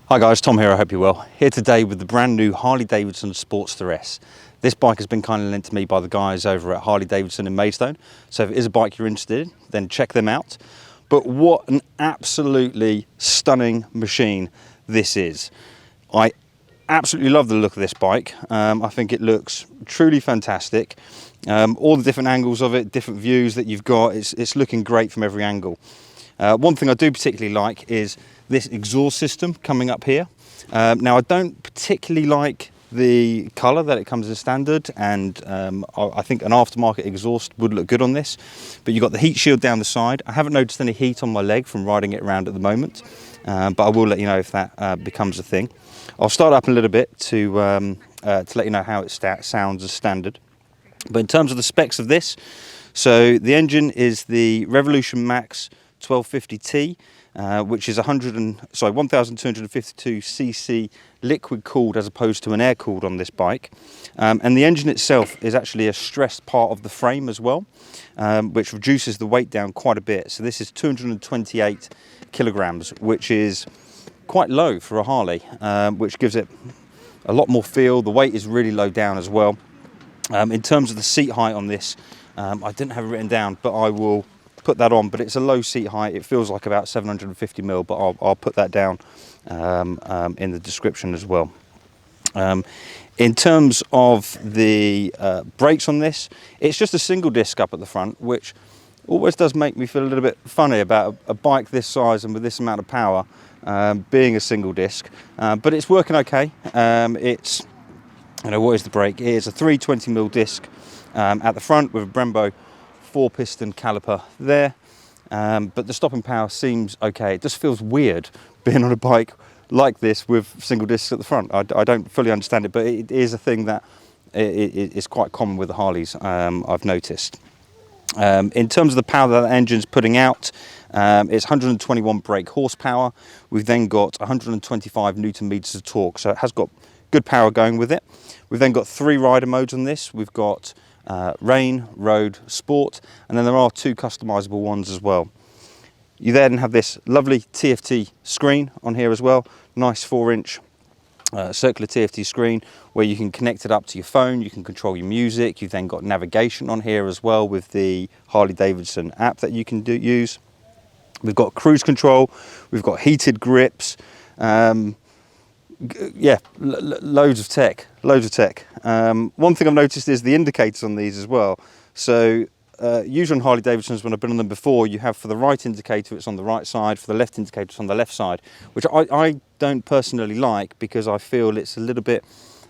Hi guys, Tom here, I hope you're well. Here today with the brand new Harley Davidson Sportster S. This bike has been kindly lent to me by the guys over at Harley Davidson in Maidstone. So if it is a bike you're interested in, then check them out. But what an absolutely stunning machine this is. I absolutely love the look of this bike. I think it looks truly fantastic. All the different angles of it, different views that you've got, it's looking great from every angle. One thing I do particularly like is this exhaust system coming up here. Now I don't particularly like the colour that it comes as standard, and I think an aftermarket exhaust would look good on this. But you've got the heat shield down the side. I haven't noticed any heat on my leg from riding it around at the moment, but I will let you know if that becomes a thing. I'll start up a little bit to let you know how it sounds as standard. But in terms of the specs of this, so the engine is the Revolution Max 1250T, which is 1252 cc liquid cooled as opposed to an air cooled on this bike, and the engine itself is actually a stressed part of the frame as well, which reduces the weight down quite a bit. So this is 228 kilograms, which is quite low for a Harley, which gives it a lot more feel. The weight is really low down as well. In terms of the seat height on this, I didn't have it written down, but I will put that on. But it's a low seat height. It feels like about 750mm, but I'll put that down in the description as well. In terms of the brakes on this, it's just a single disc up at the front, which always does make me feel a little bit funny about a bike this size and with this amount of power being a single disc, but it's working okay. It's, you know, what is the brake? It is a 320mm disc at the front with a Brembo 4-piston caliper there, but the stopping power seems okay. It just feels weird being on a bike like this with single discs at the front. I don't fully understand it, but it is a thing that is quite common with the Harleys, I've noticed. In terms of the power that the engine's putting out, it's 121 brake horsepower. We've then got 125 newton meters of torque, so it has got good power going with it. We've then got 3 rider modes on this. We've got rain, road, sport, and then there are 2 customizable ones as well. You then have this lovely TFT screen on here as well, nice 4-inch circular TFT screen where you can connect it up to your phone, you can control your music. You've then got navigation on here as well with the Harley Davidson app that you can use. We've got cruise control, we've got heated grips, yeah, loads of tech. One thing I've noticed is the indicators on these as well. So usually on Harley Davidsons, when I've been on them before, you have for the right indicator it's on the right side, for the left indicator it's on the left side, which I don't personally like, because I feel it's a little bit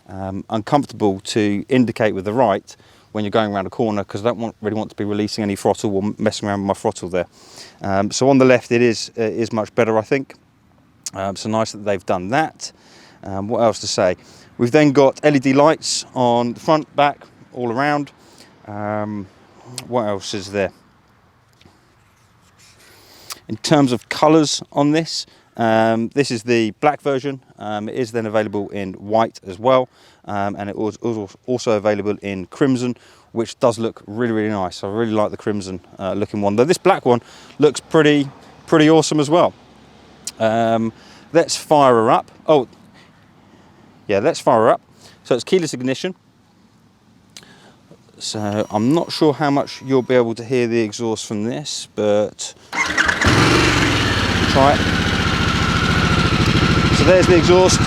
uncomfortable to indicate with the right when you're going around a corner, because I don't really want to be releasing any throttle or messing around with my throttle there. So on the left it is much better, I think. So nice that they've done that. What else to say? We've then got LED lights on the front, back, all around. What else is there? In terms of colours on this, this is the black version. It is then available in white as well, and it was also available in crimson, which does look really, really nice. I really like the crimson looking one, though this black one looks pretty awesome as well. Let's fire her up. Oh, yeah, let's fire her up. So it's keyless ignition. So I'm not sure how much you'll be able to hear the exhaust from this, but try it. So there's the exhaust.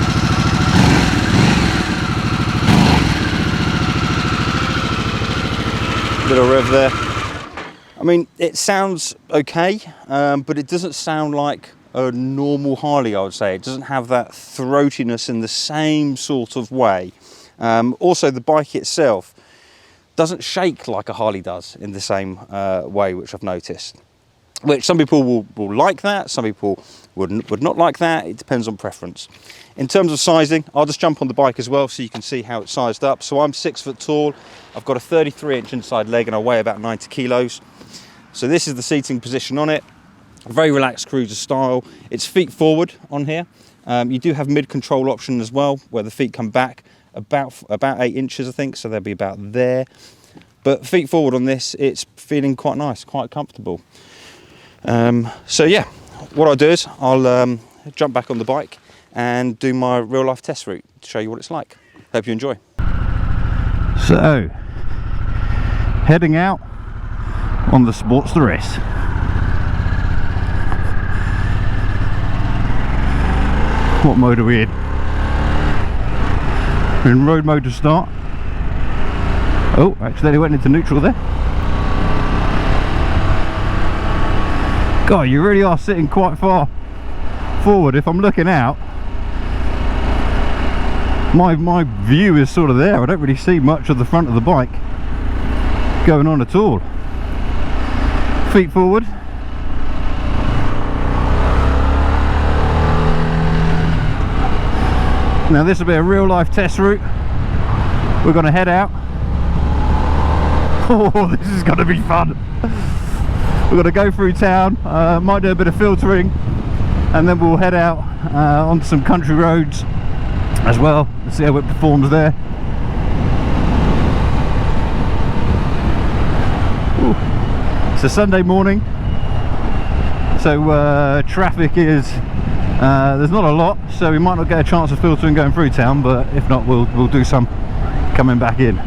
Little rev there. I mean, it sounds okay, but it doesn't sound like a normal Harley, I would say. It doesn't have that throatiness in the same sort of way. Also, the bike itself doesn't shake like a Harley does in the same way, which I've noticed. Which some people will like that, some people would not like that. It depends on preference. In terms of sizing, I'll just jump on the bike as well so you can see how it's sized up. So I'm 6 foot tall, I've got a 33-inch inside leg, and I weigh about 90 kilos. So this is the seating position on it. Very relaxed cruiser style. It's feet forward on here. You do have mid-control option as well, where the feet come back about 8 inches, I think, so they'll be about there. But feet forward on this, it's feeling quite nice, quite comfortable. So yeah, what I'll do is I'll jump back on the bike and do my real life test route to show you what it's like. Hope you enjoy. So, heading out on the Sportster S. What mode are we in? We're in road mode to start. Oh, accidentally went into neutral there. God, you really are sitting quite far forward. If I'm looking out, my view is sort of there. I don't really see much of the front of the bike going on at all. Feet forward. Now this will be a real life test route. We're going to head out. Oh, this is going to be fun. We're going to go through town, might do a bit of filtering, and then we'll head out onto some country roads as well, and see how it performs there. Ooh. It's a Sunday morning, so traffic is, there's not a lot, so we might not get a chance of filtering going through town, but if not, we'll do some coming back in.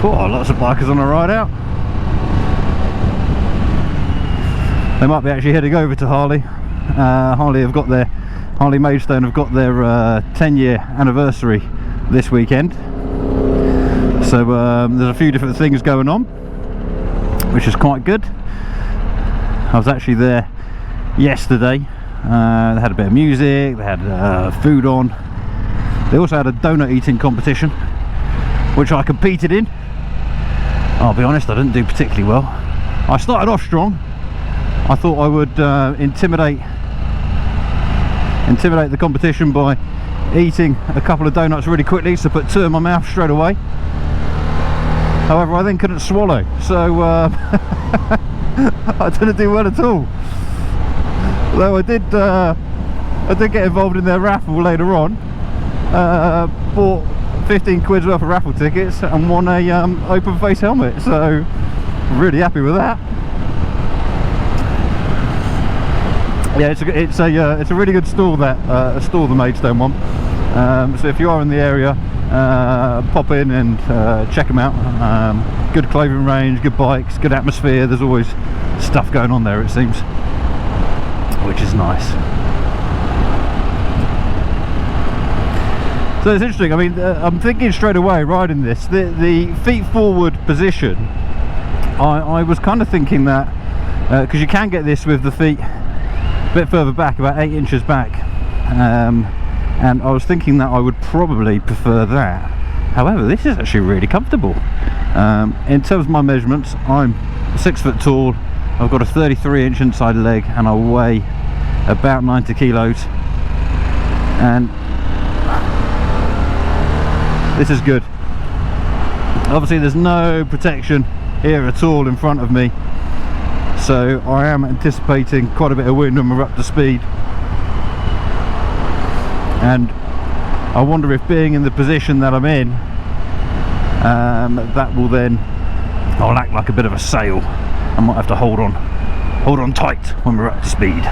Oh, lots of bikers on a ride out. They might be actually heading over to Harley. Harley Maidstone have got their 10-year anniversary this weekend. So there's a few different things going on, which is quite good. I was actually there yesterday. They had a bit of music, they had food on. They also had a donut eating competition, which I competed in. I'll be honest, I didn't do particularly well. I started off strong. I thought I would intimidate the competition by eating a couple of donuts really quickly, so put 2 in my mouth straight away. However, I then couldn't swallow, so I didn't do well at all. Though I did get involved in their raffle later on. Bought 15 quid's worth of raffle tickets and won a open face helmet, so really happy with that. Yeah, it's a really good stall, that the Maidstone one. So if you are in the area, pop in and check them out. Good clothing range, good bikes, good atmosphere. There's always stuff going on there, it seems, which is nice. So it's interesting. I mean, I'm thinking straight away riding this, the feet forward position. I was kind of thinking that because you can get this with the feet a bit further back, about 8 inches back, and I was thinking that I would probably prefer that. However, this is actually really comfortable. In terms of my measurements, I'm 6 foot tall, I've got a 33-inch inside leg, and I weigh about 90 kilos, and this is good. Obviously there's no protection here at all in front of me, so I am anticipating quite a bit of wind when we're up to speed, and I wonder if being in the position that I'm in, that will then, I'll act like a bit of a sail. I might have to hold on tight when we're up to speed.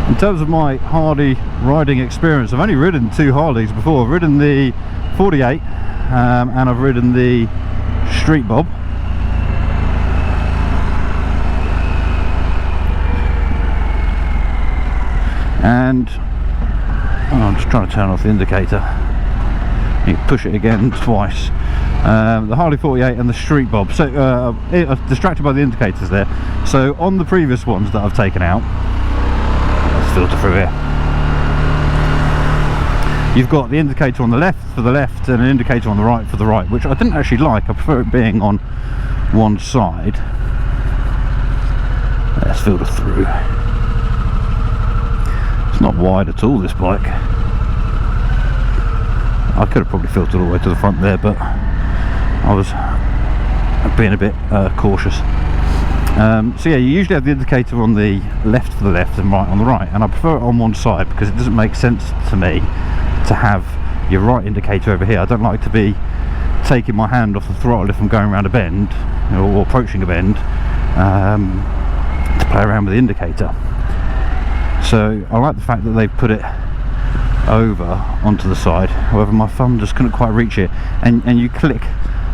In terms of my Harley riding experience, I've only ridden 2 Harleys before. I've ridden the 48 and I've ridden the Street Bob. And I'm just trying to turn off the indicator. You push it again twice. The Harley 48 and the Street Bob. So I was distracted by the indicators there. So on the previous ones that I've taken out, let's filter through here. You've got the indicator on the left for the left and an indicator on the right for the right, which I didn't actually like. I prefer it being on one side. Let's filter through. It's not wide at all, this bike. I could have probably filtered all the way to the front there, but I was being a bit cautious. So yeah, you usually have the indicator on the left for the left and right on the right, and I prefer it on one side because it doesn't make sense to me to have your right indicator over here. I don't like to taking my hand off the throttle if I'm going around a bend or approaching a bend, to play around with the indicator. So I like the fact that they've put it over onto the side. However, my thumb just couldn't quite reach it, and you click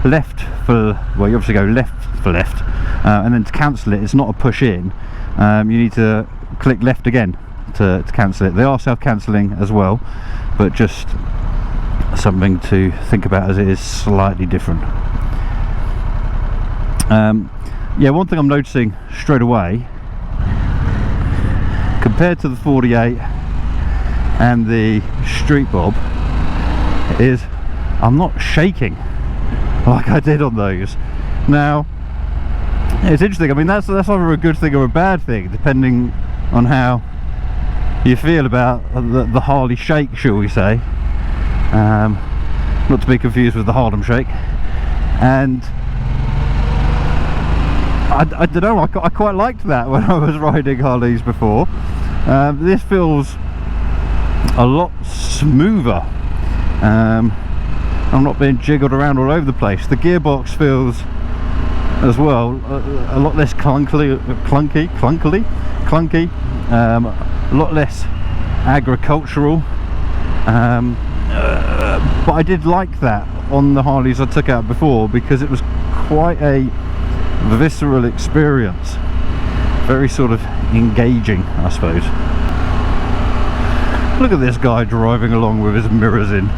left for, well, you obviously go left for left, and then to cancel it, it's not a push in, you need to click left again to cancel it. They are self-cancelling as well, but just something to think about as it is slightly different. Yeah, one thing I'm noticing straight away compared to the 48 and the Street Bob is I'm not shaking like I did on those. Now it's interesting, I mean that's either a good thing or a bad thing depending on how you feel about the Harley shake, shall we say, not to be confused with the Harlem shake. And I don't know, I quite liked that when I was riding Harleys before. This feels a lot smoother. I'm not being jiggled around all over the place. The gearbox feels as well a lot less clunky, a lot less agricultural, but I did like that on the Harleys I took out before because it was quite a visceral experience, very sort of engaging, I suppose. Look at this guy driving along with his mirrors in.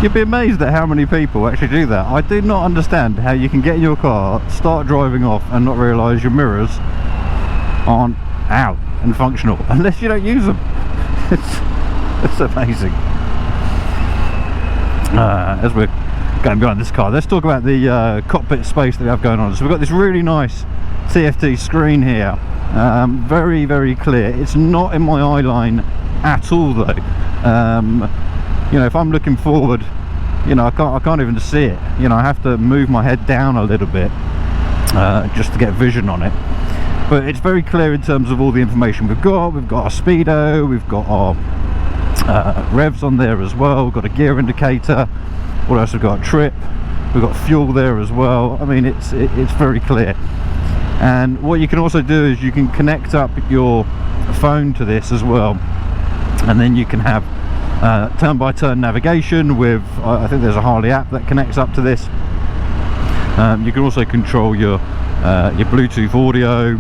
You'd be amazed at how many people actually do that. I do not understand how you can get in your car, start driving off and not realise your mirrors aren't out and functional unless you don't use them. It's amazing. As we're going behind this car, let's talk about the cockpit space that we have going on. So we've got this really nice TFT screen here, very, very clear. It's not in my eye line at all though. You know, if I'm looking forward, you know, I can't even see it. You know, I have to move my head down a little bit just to get vision on it. But it's very clear in terms of all the information we've got. We've got our speedo, we've got our revs on there as well, we've got a gear indicator. What else we've got? Trip, we've got fuel there as well. I mean, it's very clear. And what you can also do is you can connect up your phone to this as well, and then you can have turn-by-turn navigation with I think there's a Harley app that connects up to this. You can also control your Bluetooth audio,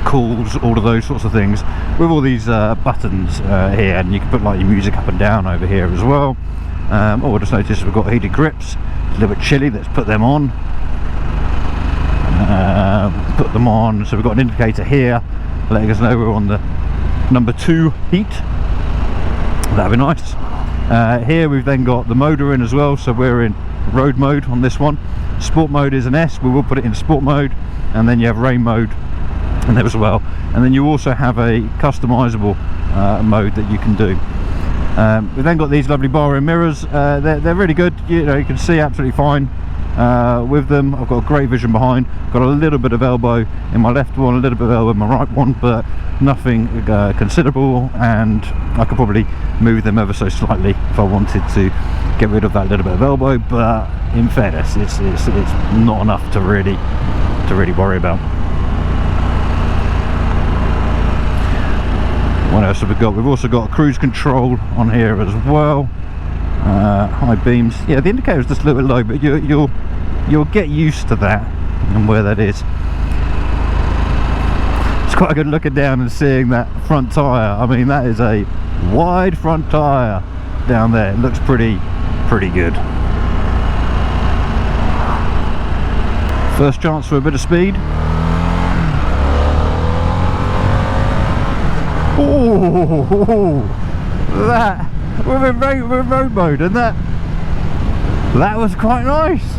calls, all of those sorts of things with all these buttons here, and you can put like your music up and down over here as well. Oh, I just noticed we've got heated grips. It's a little bit chilly, let's put them on. Put them on, so we've got an indicator here letting us know we're on the number 2 heat. That'd be nice. Here we've then got the motor in as well, so we're in road mode on this one. Sport mode is an S, we will put it in sport mode, and then you have rain mode in there as well. And then you also have a customizable mode that you can do. We've then got these lovely bar-in mirrors. They're really good. You know, you can see absolutely fine with them. I've got a great vision behind. Got a little bit of elbow in my left one, a little bit of elbow in my right one, but nothing considerable, and I could probably move them ever so slightly if I wanted to get rid of that little bit of elbow. But in fairness, it's not enough to really worry about. What else have we got? We've also got cruise control on here as well. High beams. Yeah, the indicator is just a little bit low, but you'll get used to that and where that is. It's quite good looking down and seeing that front tyre. I mean, that is a wide front tyre down there. It looks pretty good. First chance for a bit of speed. Oh, that we're in road mode, and that was quite nice.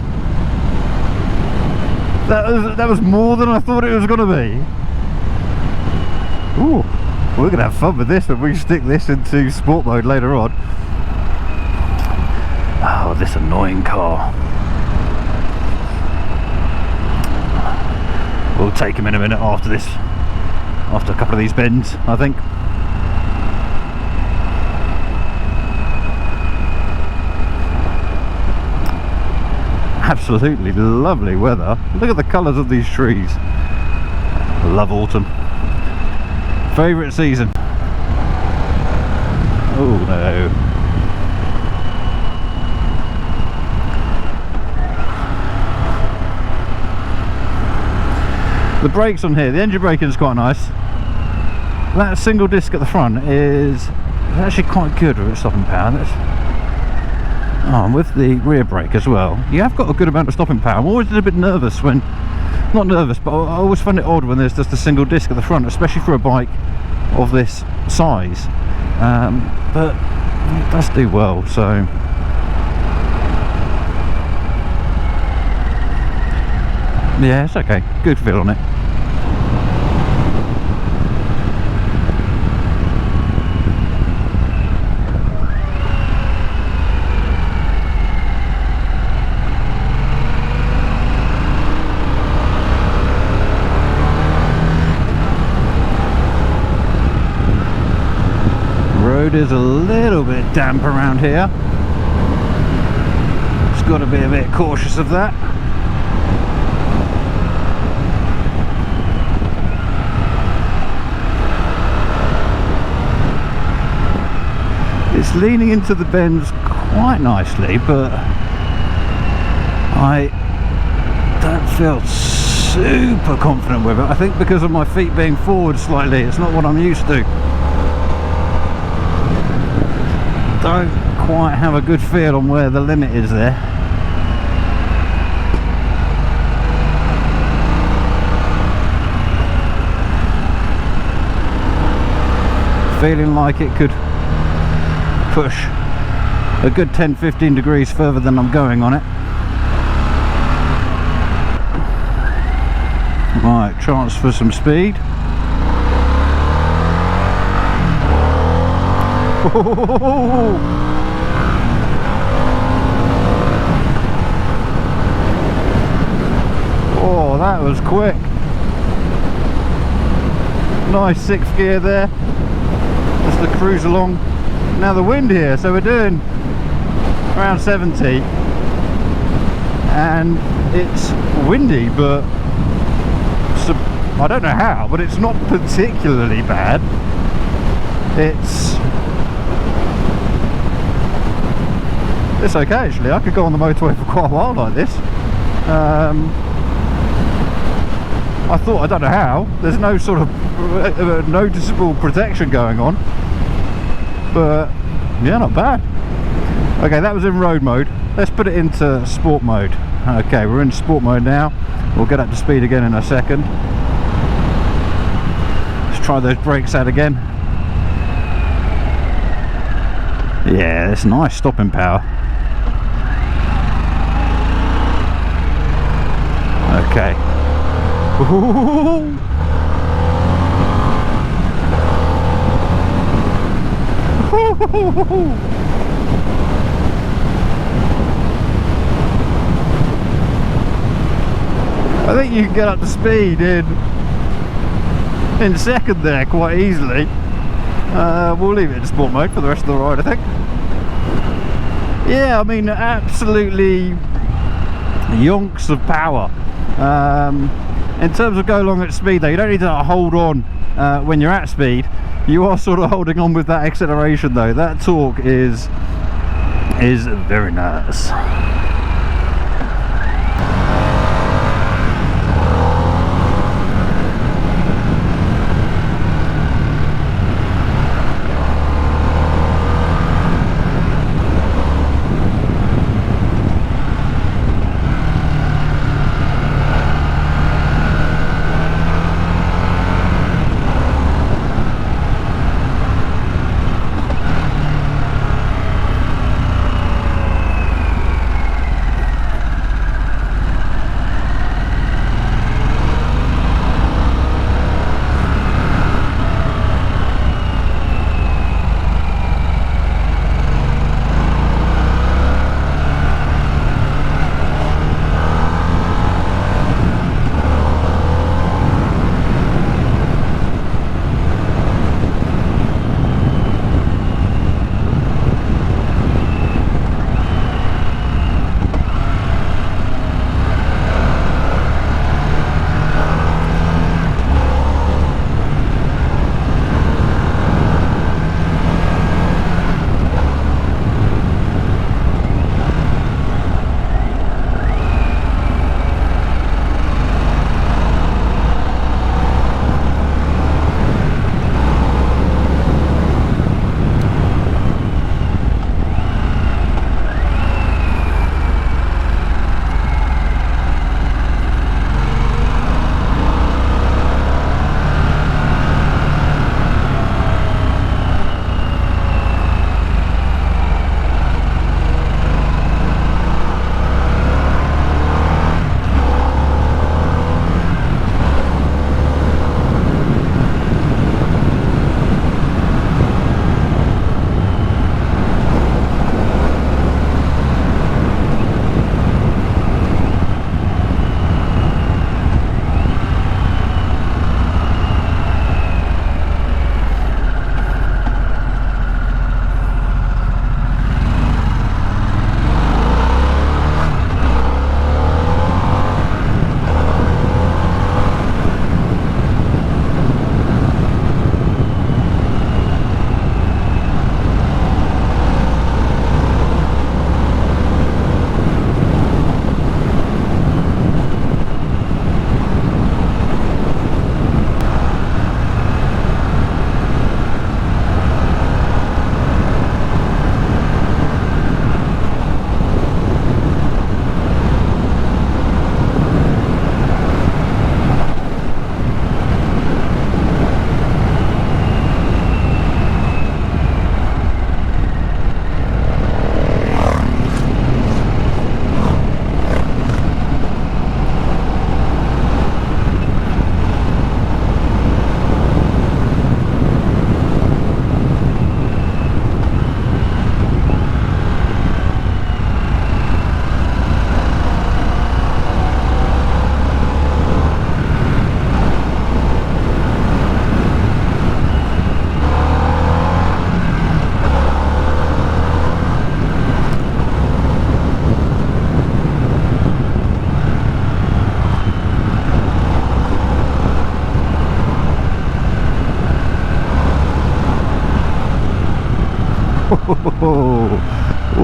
That was more than I thought it was going to be. Ooh, we're going to have fun with this when we stick this into sport mode later on. Oh, this annoying car. We'll take him in a minute after this. After a couple of these bends, I think. absolutely lovely weather. Look at the colours of these trees. Love autumn. Favourite season. Oh no. The brakes on here, the engine braking is quite nice. That single disc at the front is actually quite good with its stopping power. And with the rear brake as well, you have got a good amount of stopping power. I'm always a little bit nervous when, not nervous, but I always find it odd when there's just a single disc at the front, especially for a bike of this size. But it does do well, so yeah, it's okay. Good feel on it. Road is a little bit damp around here. It's got to be a bit cautious of that. It's leaning into the bends quite nicely, but I don't feel super confident with it. I think because of my feet being forward slightly, it's not what I'm used to. Don't quite have a good feel on where the limit is there. Feeling like it could push a good 10-15 degrees further than I'm going on it. Right, chance for some speed. Oh, that was quick. Nice sixth gear there, just to cruise along. Now the wind here, so we're doing around 70 and it's windy, but I don't know how, but it's not particularly bad. It's okay actually. I could go on the motorway for quite a while like this. I thought, I don't know how, there's no sort of noticeable protection going on, but yeah, not bad. Okay, that was in road mode. Let's put it into sport mode. Okay, we're in sport mode now. We'll get up to speed again in a second. Let's try those brakes out again. Yeah, it's nice stopping power. Okay. Ooh. I think you can get up to speed in second there quite easily. We'll leave it in sport mode for the rest of the ride, I think. Yeah, I mean, absolutely yonks of power. In terms of go along at speed though, you don't need to hold on when you're at speed. You are sort of holding on with that acceleration though. That torque is very nice.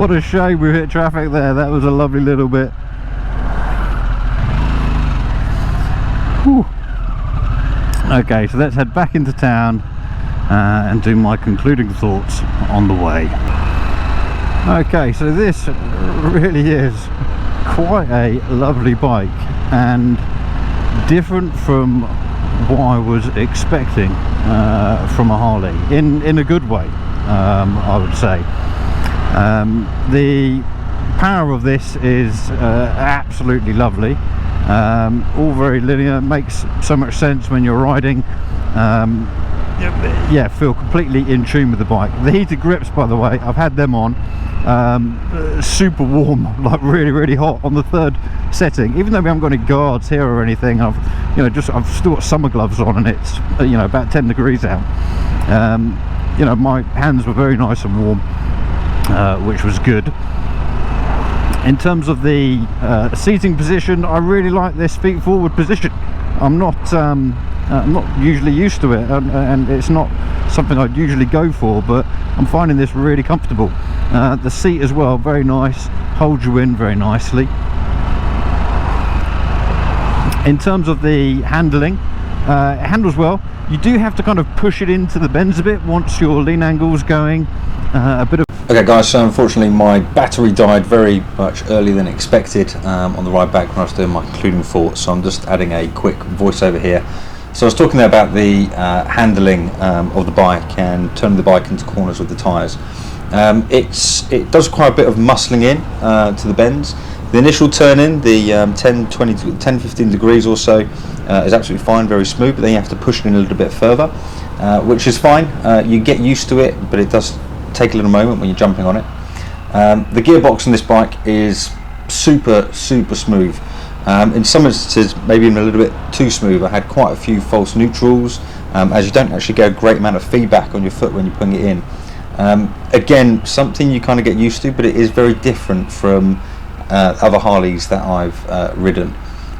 what a shame we hit traffic there. That was a lovely little bit. Whew. Okay, so let's head back into town and do my concluding thoughts on the way. Okay, so this really is quite a lovely bike and different from what I was expecting from a Harley, in a good way, I would say. The power of this is absolutely lovely. All very linear, makes so much sense when you're riding. Yeah, feel completely in tune with the bike. The heated grips, by the way, I've had them on, super warm, like really hot on the third setting. Even though we haven't got any guards here or anything, I've still got summer gloves on, and it's about 10 degrees out. My hands were very nice and warm, which was good. In terms of the seating position, I really like this feet forward position. I'm not usually used to it, and it's not something I'd usually go for, but I'm finding this really comfortable. The seat as well, very nice, holds you in very nicely. In terms of the handling, it handles well. You do have to kind of push it into the bends a bit once your lean angle's going. A bit of... Okay guys, so unfortunately my battery died very much earlier than expected on the ride back when I was doing my concluding thoughts, so I'm just adding a quick voiceover here. So I was talking there about the handling of the bike and turning the bike into corners with the tyres. It does require a bit of muscling in to the bends. The initial turn in, the 10-15 degrees or so, is absolutely fine, very smooth, but then you have to push it in a little bit further, which is fine. You get used to it, but it does take a little moment when you're jumping on it. The gearbox on this bike is super smooth. In some instances maybe even a little bit too smooth. I had quite a few false neutrals, as you don't actually get a great amount of feedback on your foot when you're putting it in. Again, something you kind of get used to, but it is very different from other Harleys that I've ridden,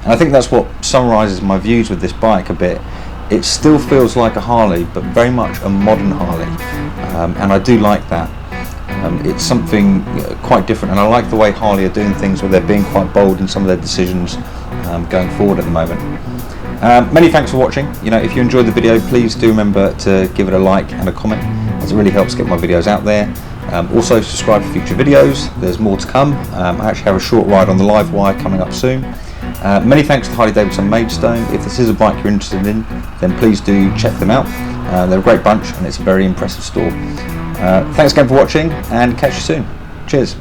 and I think that's what summarises my views with this bike a bit. It still feels like a Harley, but very much a modern Harley, and I do like that. It's something quite different, and I like the way Harley are doing things where they're being quite bold in some of their decisions going forward at the moment. Many thanks for watching. If you enjoyed the video, please do remember to give it a like and a comment, as it really helps get my videos out there. Also subscribe for future videos, there's more to come. I actually have a short ride on the live wire coming up soon. Many thanks to Harley Davidson Maidstone. If this is a bike you're interested in, then please do check them out. They're a great bunch and it's a very impressive store. Thanks again for watching, and catch you soon. Cheers.